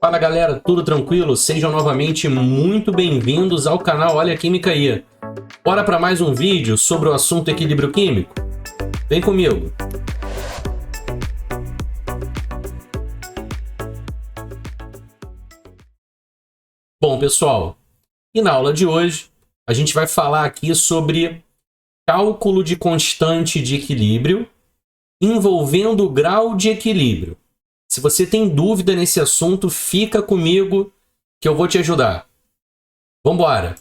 Fala galera, tudo tranquilo? Sejam novamente muito bem-vindos ao canal Olha a Química aí. Bora para mais um vídeo sobre o assunto equilíbrio químico? Vem comigo! Bom pessoal, e na aula de hoje a gente vai falar aqui sobre cálculo de constante de equilíbrio envolvendo o grau de equilíbrio. Se você tem dúvida nesse assunto, fica comigo que eu vou te ajudar. Vamos embora!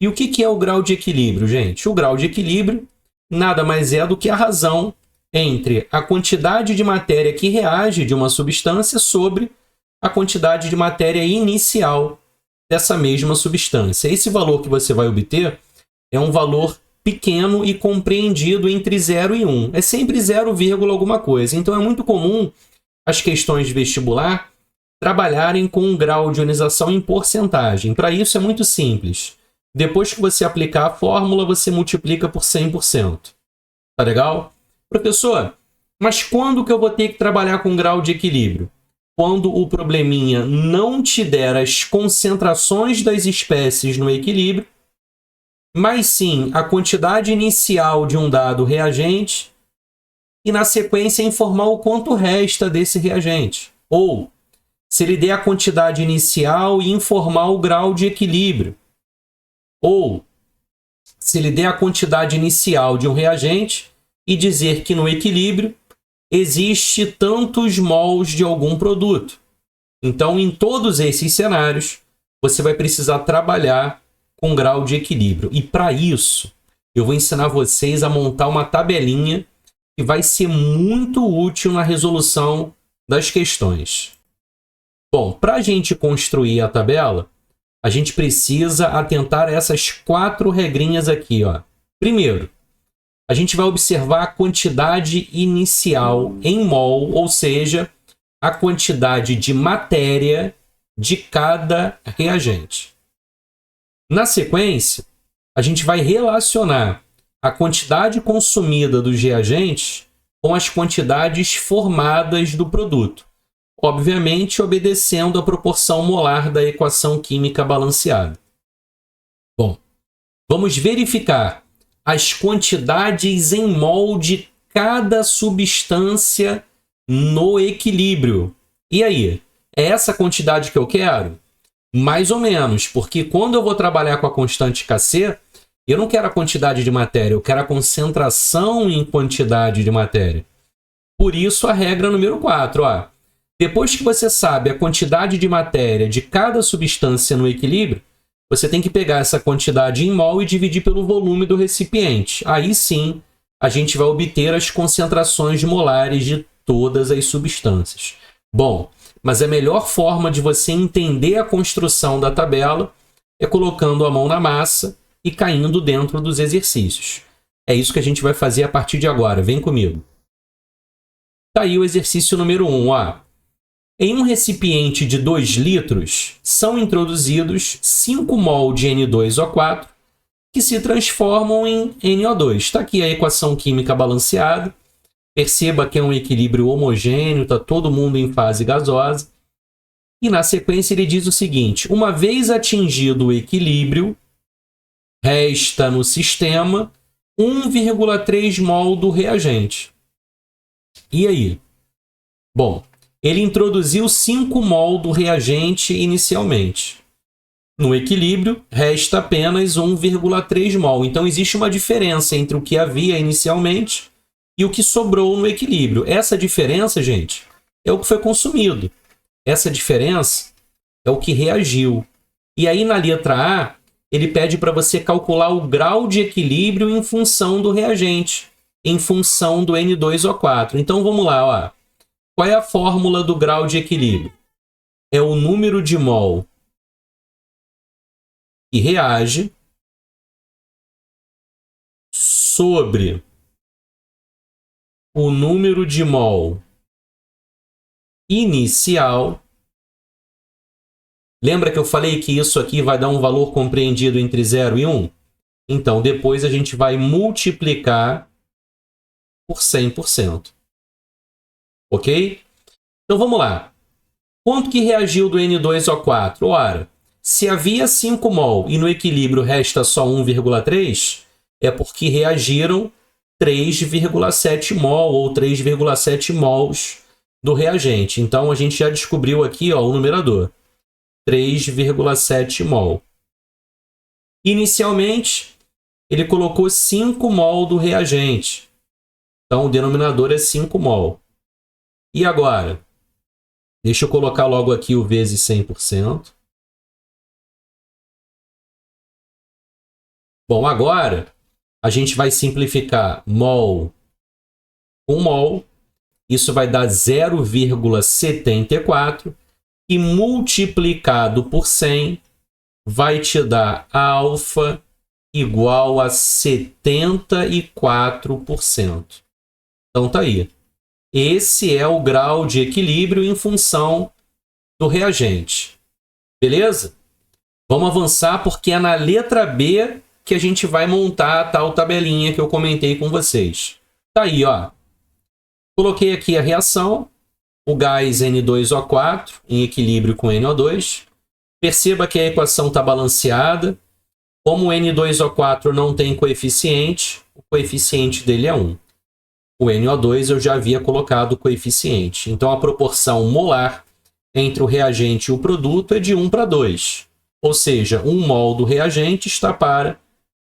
E o que é o grau de equilíbrio, gente? O grau de equilíbrio nada mais é do que a razão entre a quantidade de matéria que reage de uma substância sobre a quantidade de matéria inicial dessa mesma substância. Esse valor que você vai obter é um valor pequeno e compreendido entre 0 e 1. É sempre 0, alguma coisa. Então é muito comum as questões de vestibular trabalharem com um grau de ionização em porcentagem. Para isso é muito simples. Depois que você aplicar a fórmula, você multiplica por 100%. Tá legal? Professor, mas quando que eu vou ter que trabalhar com grau de equilíbrio? Quando o probleminha não te der as concentrações das espécies no equilíbrio, mas sim a quantidade inicial de um dado reagente e, na sequência, informar o quanto resta desse reagente. Ou, se ele der a quantidade inicial e informar o grau de equilíbrio. Ou, se ele der a quantidade inicial de um reagente e dizer que no equilíbrio existe tantos mols de algum produto. Então, em todos esses cenários, você vai precisar trabalhar com grau de equilíbrio. E para isso, eu vou ensinar vocês a montar uma tabelinha que vai ser muito útil na resolução das questões. Bom, para a gente construir a tabela, a gente precisa atentar a essas 4 regrinhas aqui, ó. Primeiro, a gente vai observar a quantidade inicial em mol, ou seja, a quantidade de matéria de cada reagente. Na sequência, a gente vai relacionar a quantidade consumida dos reagentes com as quantidades formadas do produto, obviamente obedecendo a proporção molar da equação química balanceada. Bom, vamos verificar as quantidades em mol de cada substância no equilíbrio. E aí, é essa quantidade que eu quero? Mais ou menos, porque quando eu vou trabalhar com a constante Kc, eu não quero a quantidade de matéria, eu quero a concentração em quantidade de matéria. Por isso a regra número 4, ó. Depois que você sabe a quantidade de matéria de cada substância no equilíbrio, você tem que pegar essa quantidade em mol e dividir pelo volume do recipiente. Aí sim, a gente vai obter as concentrações molares de todas as substâncias. Bom, mas a melhor forma de você entender a construção da tabela é colocando a mão na massa e caindo dentro dos exercícios. É isso que a gente vai fazer a partir de agora. Vem comigo. Tá aí o exercício número 1. Ó. Em um recipiente de 2 litros, são introduzidos 5 mol de N2O4 que se transformam em NO2. Está aqui a equação química balanceada. Perceba que é um equilíbrio homogêneo, está todo mundo em fase gasosa. E na sequência ele diz o seguinte: uma vez atingido o equilíbrio, resta no sistema 1,3 mol do reagente. E aí? Bom, ele introduziu 5 mol do reagente inicialmente. No equilíbrio, resta apenas 1,3 mol. Então existe uma diferença entre o que havia inicialmente e o que sobrou no equilíbrio. Essa diferença, gente, é o que foi consumido. Essa diferença é o que reagiu. E aí, na letra A, ele pede para você calcular o grau de equilíbrio em função do reagente, em função do N2O4. Então, vamos lá. Ó. Qual é a fórmula do grau de equilíbrio? É o número de mol que reage sobre o número de mol inicial. Lembra que eu falei que isso aqui vai dar um valor compreendido entre 0 e 1? Então, depois a gente vai multiplicar por 100%. Ok? Então, vamos lá. Quanto que reagiu do N2O4? Ora, se havia 5 mol e no equilíbrio resta só 1,3, é porque reagiram 3,7 mol ou 3,7 mols do reagente. Então, a gente já descobriu aqui o numerador. 3,7 mol. Inicialmente, ele colocou 5 mol do reagente. Então, o denominador é 5 mol. E agora? Deixa eu colocar logo aqui o vezes 100%. Bom, agora a gente vai simplificar mol com mol. Isso vai dar 0,74. E multiplicado por 100 vai te dar alfa igual a 74%. Então tá aí. Esse é o grau de equilíbrio em função do reagente. Beleza? Vamos avançar porque é na letra B que a gente vai montar a tal tabelinha que eu comentei com vocês. Tá aí, ó. Coloquei aqui a reação. O gás N2O4 em equilíbrio com NO2. Perceba que a equação está balanceada. Como o N2O4 não tem coeficiente, o coeficiente dele é 1. O NO2 eu já havia colocado o coeficiente. Então, a proporção molar entre o reagente e o produto é de 1 para 2. Ou seja, 1 mol do reagente está para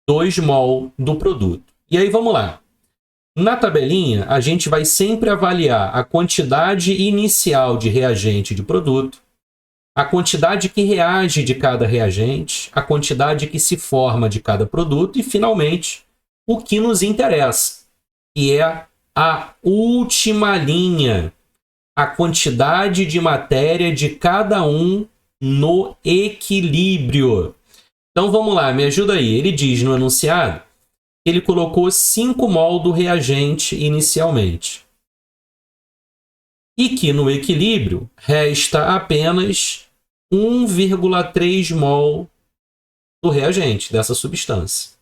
2 mol do produto. E aí, vamos lá. Na tabelinha, a gente vai sempre avaliar a quantidade inicial de reagente de produto, a quantidade que reage de cada reagente, a quantidade que se forma de cada produto e, finalmente, o que nos interessa, que é a última linha, a quantidade de matéria de cada um no equilíbrio. Então, vamos lá, me ajuda aí. Ele diz no enunciado que ele colocou 5 mol do reagente inicialmente. E que no equilíbrio resta apenas 1,3 mol do reagente, dessa substância.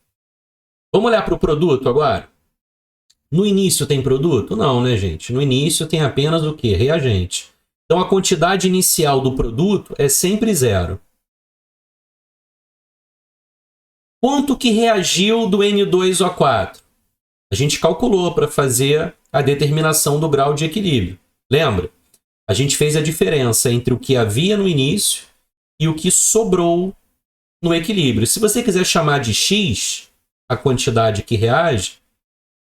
Vamos olhar para o produto agora? No início tem produto? Não, né, gente? No início tem apenas o quê? Reagente. Então, a quantidade inicial do produto é sempre 0. Quanto que reagiu do N2O4? A gente calculou para fazer a determinação do grau de equilíbrio. Lembra? A gente fez a diferença entre o que havia no início e o que sobrou no equilíbrio. Se você quiser chamar de X, a quantidade que reage,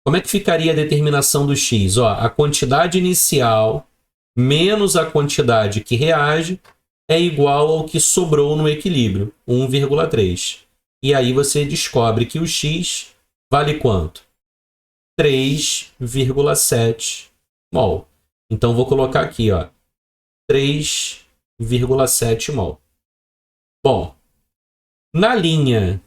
como é que ficaria a determinação do X? Ó, a quantidade inicial menos a quantidade que reage é igual ao que sobrou no equilíbrio, 1,3. E aí você descobre que o X vale quanto? 3,7 mol. Então, vou colocar aqui, ó, 3,7 mol. Bom, na linha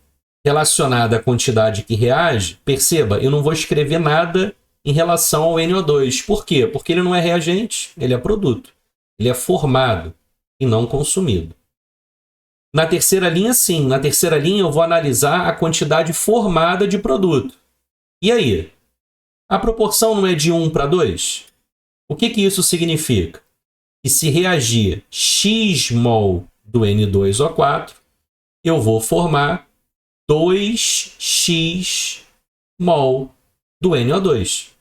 relacionada à quantidade que reage, perceba, eu não vou escrever nada em relação ao NO2. Por quê? Porque ele não é reagente, ele é produto. Ele é formado e não consumido. Na terceira linha, sim. Na terceira linha, eu vou analisar a quantidade formada de produto. E aí? A proporção não é de 1 para 2? O que isso significa? Que se reagir X mol do N2O4, eu vou formar 2x mol do NO2.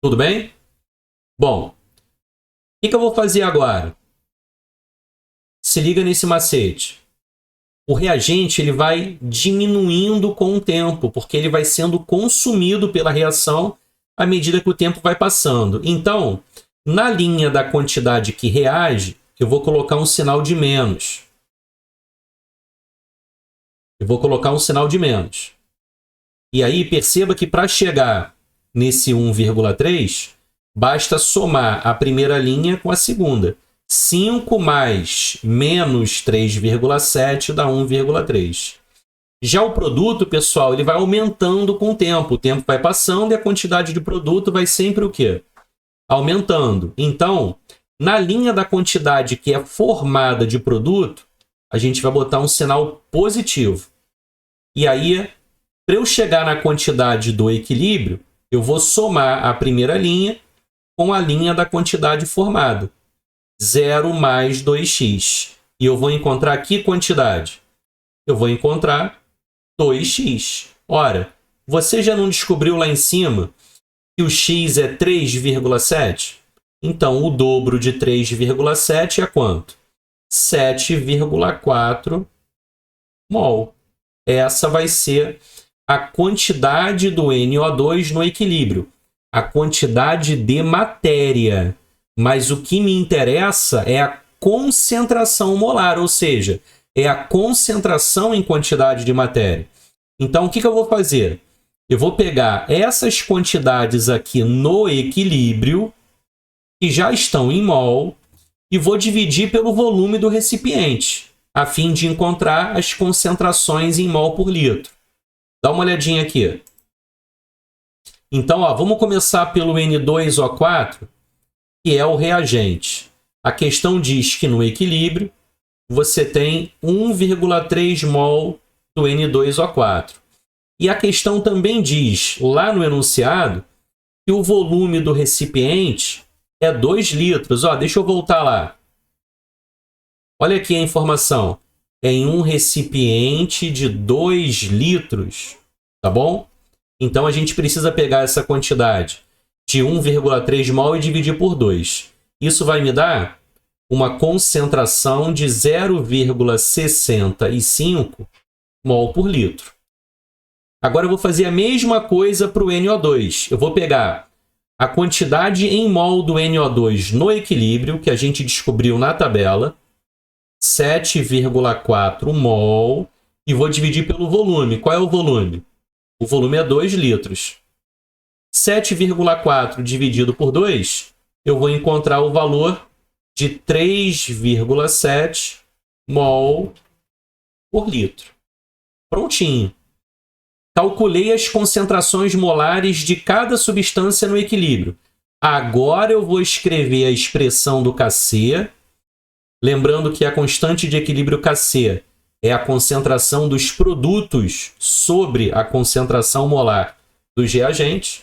Tudo bem? Bom, o que eu vou fazer agora? Se liga nesse macete. O reagente ele vai diminuindo com o tempo, porque ele vai sendo consumido pela reação à medida que o tempo vai passando. Então, na linha da quantidade que reage, eu vou colocar um sinal de menos. Eu vou colocar um sinal de menos. E aí, perceba que para chegar nesse 1,3, basta somar a primeira linha com a segunda. 5 mais menos 3,7 dá 1,3. Já o produto, pessoal, ele vai aumentando com o tempo. O tempo vai passando e a quantidade de produto vai sempre o quê? Aumentando. Então, na linha da quantidade que é formada de produto, a gente vai botar um sinal positivo. E aí, para eu chegar na quantidade do equilíbrio, eu vou somar a primeira linha com a linha da quantidade formada. 0 mais 2x. E eu vou encontrar que quantidade? Eu vou encontrar 2x. Ora, você já não descobriu lá em cima que o x é 3,7? Então, o dobro de 3,7 é quanto? 7,4 mol. Essa vai ser a quantidade do NO2 no equilíbrio. A quantidade de matéria. Mas o que me interessa é a concentração molar, ou seja, é a concentração em quantidade de matéria. Então, o que eu vou fazer? Eu vou pegar essas quantidades aqui no equilíbrio, que já estão em mol, e vou dividir pelo volume do recipiente, a fim de encontrar as concentrações em mol por litro. Dá uma olhadinha aqui. Então, vamos começar pelo N2O4, que é o reagente. A questão diz que no equilíbrio você tem 1,3 mol do N2O4. E a questão também diz, lá no enunciado, que o volume do recipiente é 2 litros. Deixa eu voltar lá. Olha aqui a informação. É em um recipiente de 2 litros, tá bom? Então, a gente precisa pegar essa quantidade de 1,3 mol e dividir por 2. Isso vai me dar uma concentração de 0,65 mol por litro. Agora, eu vou fazer a mesma coisa para o NO2. Eu vou pegar a quantidade em mol do NO2 no equilíbrio, que a gente descobriu na tabela, 7,4 mol, e vou dividir pelo volume. Qual é o volume? O volume é 2 litros. 7,4 dividido por 2, eu vou encontrar o valor de 3,7 mol por litro. Prontinho. Calculei as concentrações molares de cada substância no equilíbrio. Agora eu vou escrever a expressão do Kc. Lembrando que a constante de equilíbrio Kc é a concentração dos produtos sobre a concentração molar dos reagentes.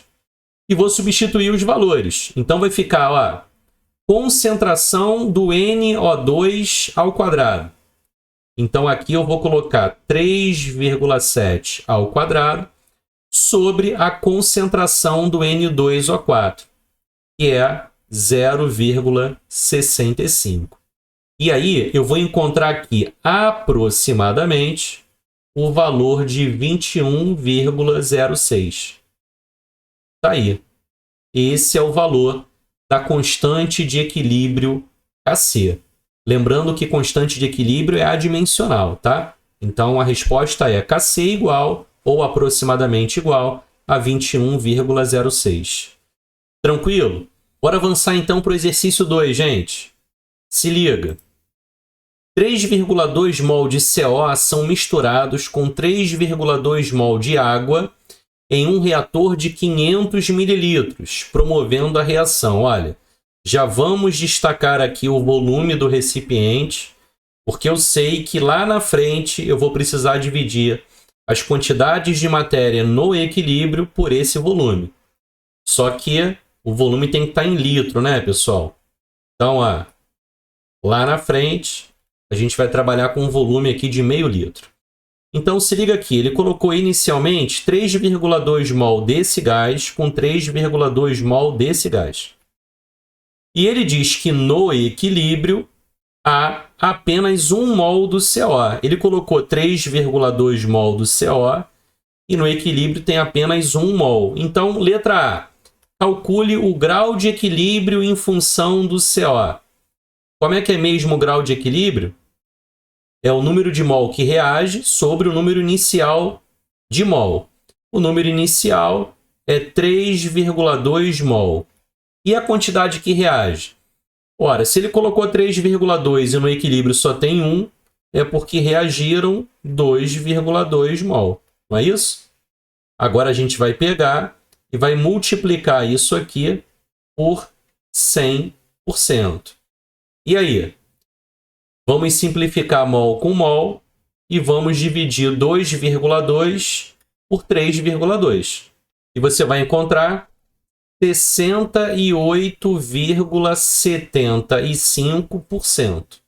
E vou substituir os valores. Então vai ficar, concentração do NO2 ao quadrado. Então, aqui eu vou colocar 3,7 ao quadrado sobre a concentração do N2O4, que é 0,65. E aí, eu vou encontrar aqui aproximadamente o valor de 21,06. Está aí. Esse é o valor da constante de equilíbrio Kc. Lembrando que constante de equilíbrio é adimensional, tá? Então, a resposta é Kc igual ou aproximadamente igual a 21,06. Tranquilo? Bora avançar então para o exercício 2, gente. Se liga. 3,2 mol de CO são misturados com 3,2 mol de água em um reator de 500 ml, promovendo a reação. Olha, já vamos destacar aqui o volume do recipiente, porque eu sei que lá na frente eu vou precisar dividir as quantidades de matéria no equilíbrio por esse volume. Só que o volume tem que estar em litro, né, pessoal? Então, lá na frente, a gente vai trabalhar com um volume aqui de meio litro. Então, se liga aqui, ele colocou inicialmente 3,2 mol desse gás com 3,2 mol desse gás. E ele diz que no equilíbrio há apenas 1 mol do CO. Ele colocou 3,2 mol do CO e no equilíbrio tem apenas 1 mol. Então, letra A, calcule o grau de equilíbrio em função do CO. Como é que é mesmo o grau de equilíbrio? É o número de mol que reage sobre o número inicial de mol. O número inicial é 3,2 mol. E a quantidade que reage? Ora, se ele colocou 3,2 e no equilíbrio só tem 1, é porque reagiram 2,2 mol. Não é isso? Agora a gente vai pegar e vai multiplicar isso aqui por 100%. E aí? Vamos simplificar mol com mol e vamos dividir 2,2 por 3,2. E você vai encontrar 68,75%.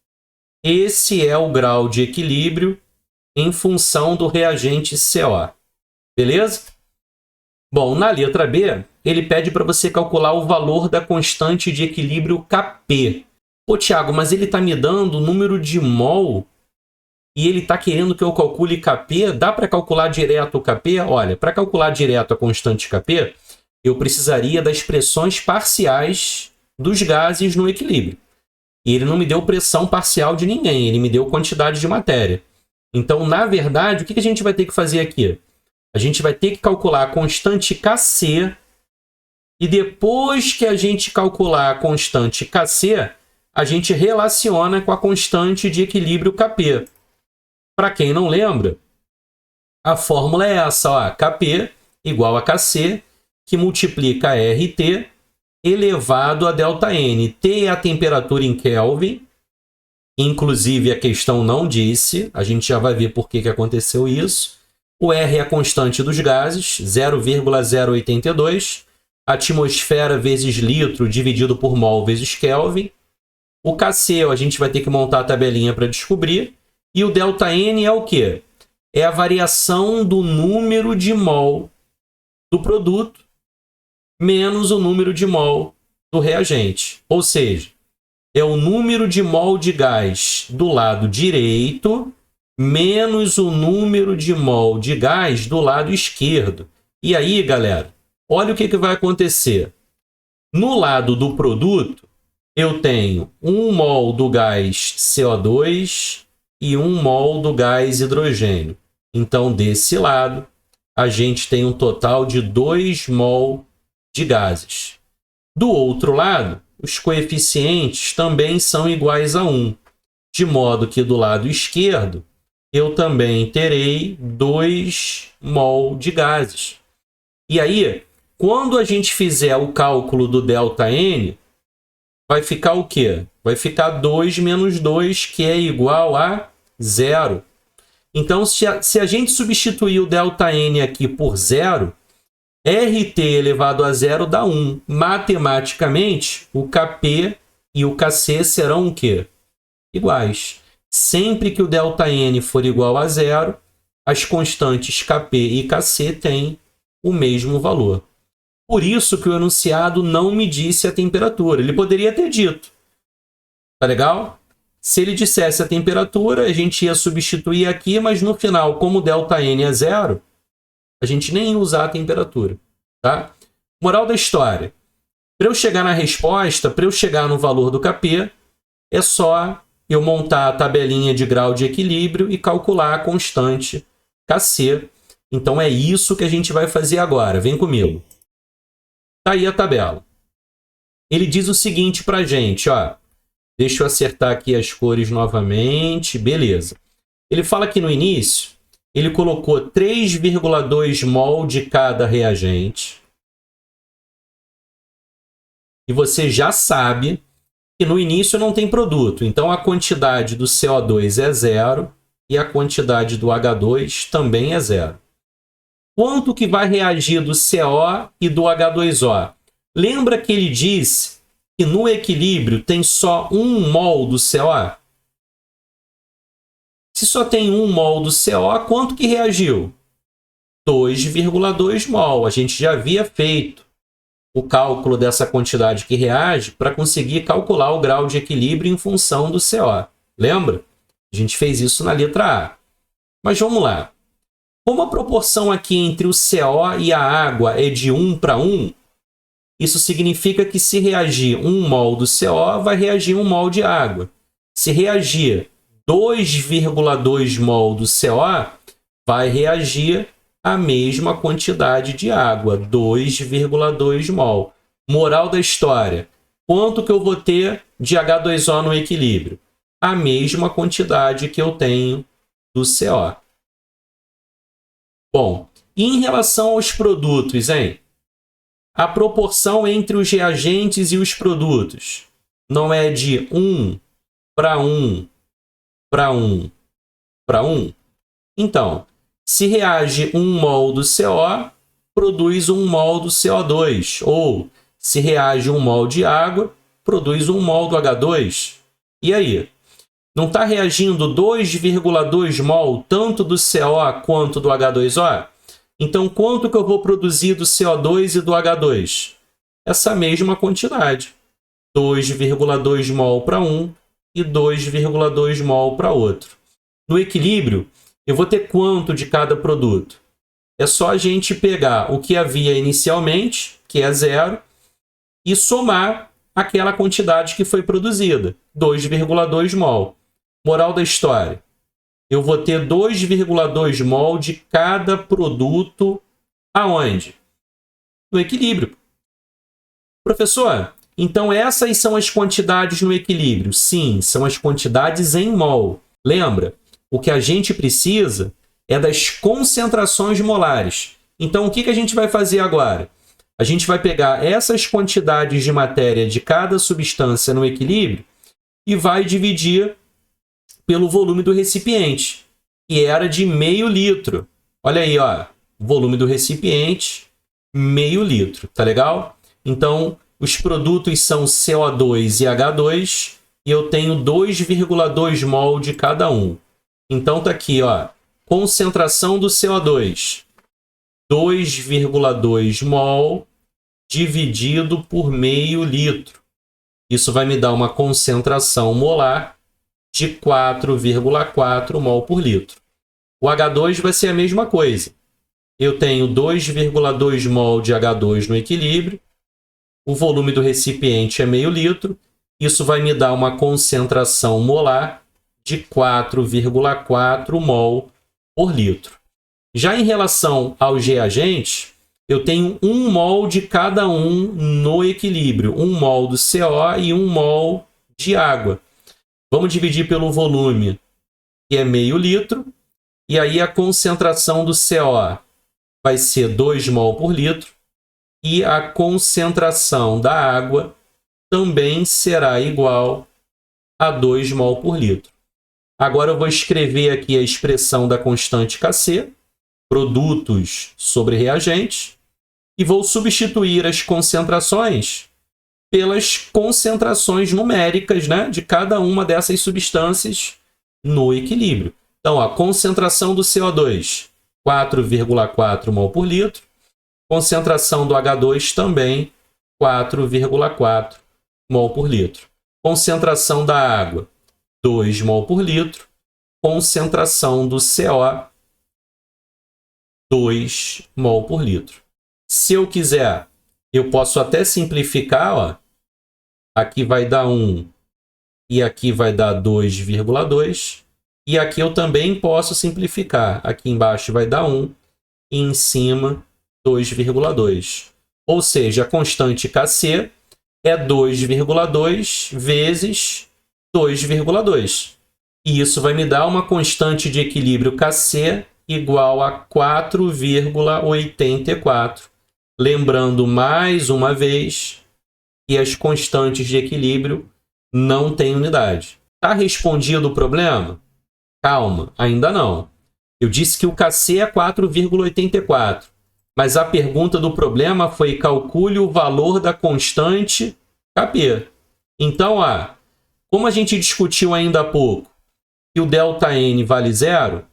Esse é o grau de equilíbrio em função do reagente CO. Beleza? Bom, na letra B, ele pede para você calcular o valor da constante de equilíbrio Kp. Pô, Thiago, mas ele está me dando o número de mol e ele está querendo que eu calcule Kp. Dá para calcular direto o Kp? Olha, para calcular direto a constante Kp, eu precisaria das pressões parciais dos gases no equilíbrio. E ele não me deu pressão parcial de ninguém, ele me deu quantidade de matéria. Então, na verdade, o que a gente vai ter que fazer aqui? A gente vai ter que calcular a constante Kc, e depois que a gente calcular a constante Kc, a gente relaciona com a constante de equilíbrio Kp. Para quem não lembra, a fórmula é essa, ó, Kp igual a Kc, que multiplica RT elevado a ΔN. T é a temperatura em Kelvin, inclusive a questão não disse, a gente já vai ver por que aconteceu isso. O R é a constante dos gases, 0,082. Atmosfera vezes litro dividido por mol vezes Kelvin. O Kc a gente vai ter que montar a tabelinha para descobrir. E o ΔN é o quê? É a variação do número de mol do produto menos o número de mol do reagente. Ou seja, é o número de mol de gás do lado direito menos o número de mol de gás do lado esquerdo. E aí, galera, olha o que vai acontecer. No lado do produto, eu tenho 1 mol do gás CO2 e 1 mol do gás hidrogênio. Então, desse lado, a gente tem um total de 2 mol de gases. Do outro lado, os coeficientes também são iguais a 1, de modo que do lado esquerdo, eu também terei 2 mol de gases. E aí, quando a gente fizer o cálculo do ΔN, vai ficar o quê? Vai ficar 2 menos 2, que é igual a 0. Então, se a gente substituir o ΔN aqui por 0, RT elevado a 0 dá 1. Matematicamente, o Kp e o Kc serão o quê? Iguais. Sempre que o ΔN for igual a 0, as constantes Kp e Kc têm o mesmo valor. Por isso que o enunciado não me disse a temperatura. Ele poderia ter dito. Tá legal? Se ele dissesse a temperatura, a gente ia substituir aqui, mas no final, como o ΔN é 0, a gente nem ia usar a temperatura. Tá? Moral da história. Para eu chegar na resposta, para eu chegar no valor do Kp, é só eu montar a tabelinha de grau de equilíbrio e calcular a constante Kc. Então é isso que a gente vai fazer agora. Vem comigo. Tá aí a tabela. Ele diz o seguinte para a gente, ó. Deixa eu acertar aqui as cores novamente. Beleza. Ele fala que no início, ele colocou 3,2 mol de cada reagente. E você já sabe que no início não tem produto. Então, a quantidade do CO2 é 0 e a quantidade do H2 também é 0. Quanto que vai reagir do CO e do H2O? Lembra que ele disse que no equilíbrio tem só 1 mol do CO? Se só tem 1 mol do CO, quanto que reagiu? 2,2 mol. A gente já havia feito o cálculo dessa quantidade que reage para conseguir calcular o grau de equilíbrio em função do CO. Lembra? A gente fez isso na letra A. Mas vamos lá. Como a proporção aqui entre o CO e a água é de 1 para 1, isso significa que se reagir 1 mol do CO, vai reagir 1 mol de água. Se reagir 2,2 mol do CO, vai reagir a mesma quantidade de água, 2,2 mol. Moral da história, quanto que eu vou ter de H2O no equilíbrio? A mesma quantidade que eu tenho do CO. Bom, e em relação aos produtos, hein? A proporção entre os reagentes e os produtos não é de 1 para 1 para 1 para 1? Então, se reage 1 mol do CO, produz 1 mol do CO2. Ou, Se reage 1 mol de água, produz 1 mol do H2. E aí? Não está reagindo 2,2 mol tanto do CO quanto do H2O? Então, quanto que eu vou produzir do CO2 e do H2? Essa mesma quantidade. 2,2 mol para um e 2,2 mol para outro. No equilíbrio, eu vou ter quanto de cada produto? É só a gente pegar o que havia inicialmente, que é 0, e somar aquela quantidade que foi produzida, 2,2 mol. Moral da história, eu vou ter 2,2 mol de cada produto aonde? No equilíbrio. Professor, então essas são as quantidades no equilíbrio? Sim, são as quantidades em mol. Lembra? O que a gente precisa é das concentrações molares. Então, o que a gente vai fazer agora? A gente vai pegar essas quantidades de matéria de cada substância no equilíbrio e vai dividir pelo volume do recipiente, que era de meio litro. Olha aí, ó, volume do recipiente, meio litro, tá legal? Então, os produtos são CO2 e H2, e eu tenho 2,2 mol de cada um. Então, tá aqui, ó, concentração do CO2, 2,2 mol dividido por meio litro. Isso vai me dar uma concentração molar de 4,4 mol por litro. O H2 vai ser a mesma coisa. Eu tenho 2,2 mol de H2 no equilíbrio, o volume do recipiente é meio litro, isso vai me dar uma concentração molar de 4,4 mol por litro. Já em relação aos reagentes, eu tenho 1 mol de cada um no equilíbrio, 1 mol do CO e 1 mol de água. Vamos dividir pelo volume, que é meio litro, e aí a concentração do CO vai ser 2 mol por litro, e a concentração da água também será igual a 2 mol por litro. Agora eu vou escrever aqui a expressão da constante Kc, produtos sobre reagentes, e vou substituir as concentrações pelas concentrações numéricas, né, de cada uma dessas substâncias no equilíbrio. Então, a concentração do CO2, 4,4 mol por litro. Concentração do H2 também, 4,4 mol por litro. Concentração da água, 2 mol por litro. Concentração do CO, 2 mol por litro. Se eu quiser, eu posso até simplificar, ó. Aqui vai dar 1 e aqui vai dar 2,2. E aqui eu também posso simplificar. Aqui embaixo vai dar 1 e em cima 2,2. Ou seja, a constante Kc é 2,2 vezes 2,2. E isso vai me dar uma constante de equilíbrio Kc igual a 4,84. Lembrando mais uma vez que as constantes de equilíbrio não têm unidade. Está respondido o problema? Calma, ainda não. Eu disse que o Kc é 4,84. Mas a pergunta do problema foi: calcule o valor da constante Kp. Então, como a gente discutiu ainda há pouco que o ΔN vale 0,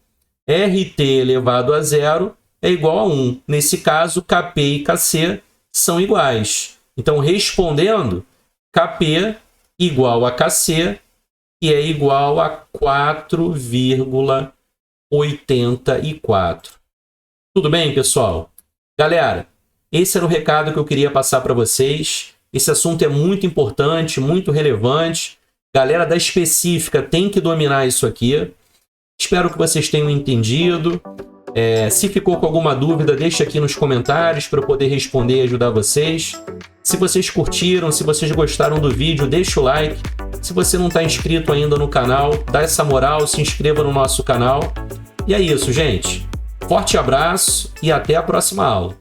RT elevado a 0 é igual a 1. Nesse caso, Kp e Kc são iguais. Então, respondendo, Kp igual a Kc, que é igual a 4,84. Tudo bem, pessoal? Galera, esse era o recado que eu queria passar para vocês. Esse assunto é muito importante, muito relevante. Galera da específica tem que dominar isso aqui. Espero que vocês tenham entendido. Se ficou com alguma dúvida, deixa aqui nos comentários para eu poder responder e ajudar vocês. Se vocês curtiram, se vocês gostaram do vídeo, deixa o like. Se você não está inscrito ainda no canal, dá essa moral, se inscreva no nosso canal. E é isso, gente. Forte abraço e até a próxima aula.